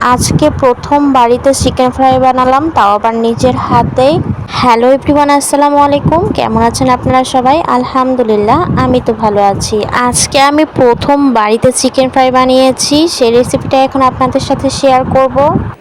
আজকে প্রথম বাড়িতে চিকেন ফ্রাই বানালাম, তাও আবার নিজের হাতেই। হ্যালো এভরিওয়ান, আসসালামু আলাইকুম। কেমন আছেন আপনারা সবাই? আলহামদুলিল্লাহ, আমি তো ভালো আছি। আজকে আমি প্রথম বাড়িতে চিকেন ফ্রাই বানিয়েছি, সেই রেসিপিটা এখন আপনাদের সাথে শেয়ার করব।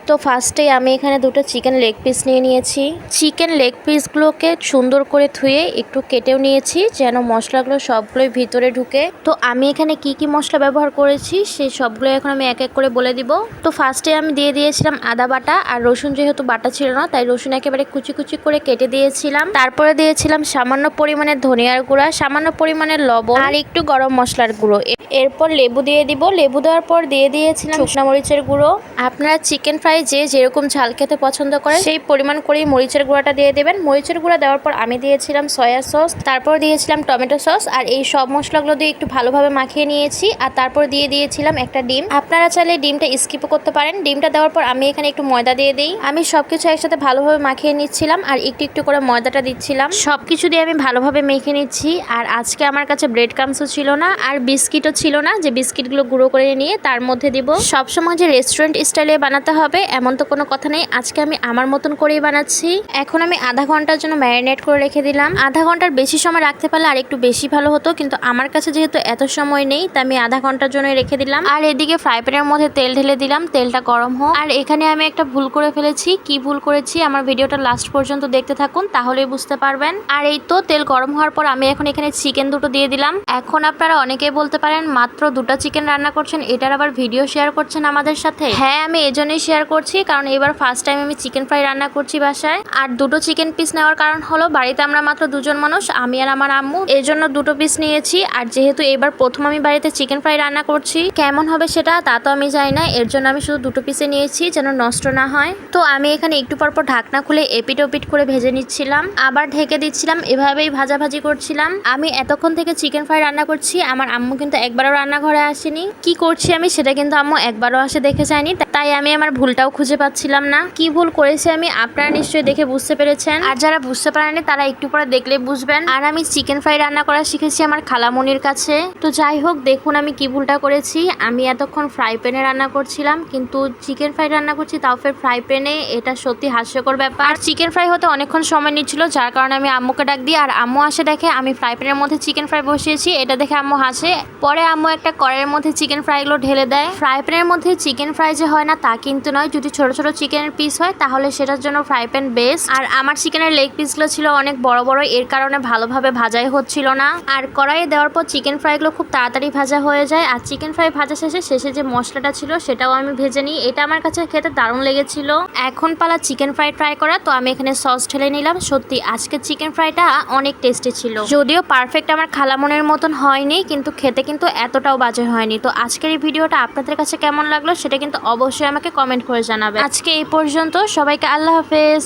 তো ফার্স্টে আমি এখানে দুটো চিকেন লেগ পিস নিয়ে নিয়েছি। চিকেন লেগ পিসগুলোকে সুন্দর করে ধুয়ে একটু কেটেও নিয়েছি, যেন মশলাগুলো সবগুলোই ভিতরে ঢুকে। তো আমি এখানে কি কি মশলা ব্যবহার করেছি সেই সবগুলো এখন আমি এক এক করে বলে দিব। তো ফার্স্টে আমি দিয়ে দিয়েছিলাম আদা বাটা, আর রসুন যেহেতু বাটা ছিল না তাই রসুন একেবারে কুচি কুচি করে কেটে দিয়েছিলাম। তারপরে দিয়েছিলাম সামান্য পরিমাণে ধনিয়ার গুঁড়া, সামান্য পরিমাণে লবণ আর একটু গরম মশলার গুঁড়ো। এরপর লেবু দিয়ে দিব। লেবু দেওয়ার পর দিয়ে দিয়েছিলাম শুকনা মরিচের গুঁড়ো। আপনারা চিকেন ফ্রাই যে যেরকম ঝাল খেতে পছন্দ করেন সেই পরিমাণ করেই মরিচের গুঁড়াটা দিয়ে দেবেন। মরিচের গুঁড়া দেওয়ার পর আমি দিয়েছিলাম সয়া সস, তারপর দিয়েছিলাম টমেটো সস, আর এই সব মশলাগুলো দিয়ে একটু ভালোভাবে মাখিয়ে নিয়েছি। আর তারপর দিয়ে দিয়েছিলাম একটা ডিম। আপনারা চাইলে ডিমটা স্কিপও করতে পারেন। ডিমটা দেওয়ার পর আমি এখানে একটু ময়দা দিয়ে দিই। আমি সবকিছু একসাথে ভালোভাবে মাখিয়ে নিচ্ছিলাম আর একটু একটু করে ময়দাটা দিচ্ছিলাম। সবকিছু দিয়ে আমি ভালোভাবে মেখে নিচ্ছি। আর আজকে আমার কাছে ব্রেড ক্রামসও ছিল না আর বিস্কিটও ছিল না যে বিস্কিটগুলো গুঁড়ো করে নিয়ে তার মধ্যে দিব। সবসময় যে রেস্টুরেন্ট স্টাইলে বানাতে হবে এমন তো কোনো কথা নেই। আজকে আমি আমার মতন করেই বানাচ্ছি। এখন আমি আধা ঘন্টার জন্য ম্যারিনেট করে রেখে দিলাম। আধা ঘন্টার বেশি সময় রাখতে পারলে আর একটু বেশি ভালো হতো, কিন্তু আমার কাছে যেহেতু এত সময় নেই তাই আমি আধা ঘন্টার জন্য রেখে দিলাম। আর এদিকে ফ্রাই প্যানের মধ্যে তেল ঢেলে দিলাম, তেলটা গরম হোক। আর এখানে আমি একটা ভুল করে ফেলেছি। কি ভুল করেছি আমার ভিডিওটা লাস্ট পর্যন্ত দেখতে থাকুন, তাহলেই বুঝতে পারবেন। আর এই তো তেল গরম হওয়ার পর আমি এখন এখানে চিকেন দুটো দিয়ে দিলাম। এখন আপনারা অনেকেই বলতে পারেন মাত্র দুটো চিকেন রান্না করছেন, এটার আবার ভিডিও শেয়ার করছেন আমাদের সাথে। হ্যাঁ, আমি এজন্যই শেয়ার করছি কারণ এবার ফার্স্ট টাইম আমি চিকেন ফ্রাই রান্না করছি বাসায়। আর দুটো চিকেন পিস নেওয়ার কারণ হলো বাড়িতে আমরা মাত্র দুজন মানুষ, আমি আর আমার আম্মু, এই জন্য দুটো পিস নিয়েছি। আর যেহেতু এবার প্রথম আমি বাড়িতে চিকেন ফ্রাই রান্না করছি, কেমন হবে সেটা তা তো আমি জানি না, এর জন্য আমি শুধু দুটো পিসে নিয়েছি যেন নষ্ট না হয়। তো আমি এখানে একটু পরপর ঢাকনা খুলে এপিট ওপিট করে ভেজে নিচ্ছিলাম, আবার ঢেকে দিচ্ছিলাম, এভাবেই ভাজাভাজি করছিলাম। আমি এতক্ষণ থেকে চিকেন ফ্রাই রান্না করছি, আমার আম্মু কিন্তু একবারও রান্নাঘরে আসেনি। কি করছি আমি সেটা কিন্তু আম্মু একবারও আসে দেখে যায়নি, তাই আমি আমার ভুলটাও খুঁজে পাচ্ছিলাম না। কি ভুল করেছি আমি আপনারা নিশ্চয়ই দেখে বুঝতে পেরেছেন, আর যারা বুঝতে পারেনি তারা একটু পরে দেখলে বুঝবেন। আর আমি চিকেন ফ্রাই রান্না করা শিখেছি আমার খালামণির কাছে। তো যাই হোক, দেখুন আমি কি ভুলটা করেছি। আমি এতক্ষণ ফ্রাই প্যানে রান্না করছিলাম, কিন্তু চিকেন ফ্রাই রান্না করছি তাও ফের ফ্রাই প্যানে। এটা সত্যি হাস্যকর ব্যাপার। চিকেন ফ্রাই হতে অনেকক্ষণ সময় নিচ্ছিল, যার কারণে আমি আম্মুকে ডাক দিই। আর আম্মু আসে দেখে আমি ফ্রাই প্যানের মধ্যে চিকেন ফ্রাই বসিয়েছি, এটা দেখে আম্মু হাসে। পরে আম্মু একটা কড়াইয়ের মধ্যে চিকেন ফ্রাইগুলো ঢেলে দেয়। ফ্রাই প্যানের মধ্যে চিকেন ফ্রাই যে হয় না তা কিন্তু নয়, যদি ছোট ছোট চিকেনের পিস হয় তাহলে সেটার জন্য ফ্রাই প্যান বেস্ট। আর আমার চিকেনের লেগ পিসগুলো ছিল অনেক বড় বড়, এর কারণে ভালোভাবে ভাজাই হচ্ছিল না। আর কড়াইয়ে দেওয়ার পর চিকেন ফ্রাইগুলো খুব তাড়াতাড়ি ভাজা হয়ে যায়। আর চিকেন ফ্রাই ভাজা শেষে যে মশলাটা ছিল সেটাও আমি ভেজে নিই, এটা আমার কাছে খেতে দারুণ লেগেছিল। এখন পালা চিকেন ফ্রাই ট্রাই করা। তো আমি এখানে সস ঢেলে নিলাম। সত্যি আজকে চিকেন ফ্রাইটা অনেক টেস্টি ছিল, যদিও পারফেক্ট আমার খালামনের মতন হয়নি, কিন্তু খেতে কিন্তু এতটাও বাজে হয়নি। তো আজকের এই ভিডিওটা আপনাদের কাছে কেমন লাগলো সেটা কিন্তু অবশ্যই আমাকে কমেন্ট করে জানাবেন। আজকে এই পর্যন্ত, সবাইকে আল্লাহ হাফেজ।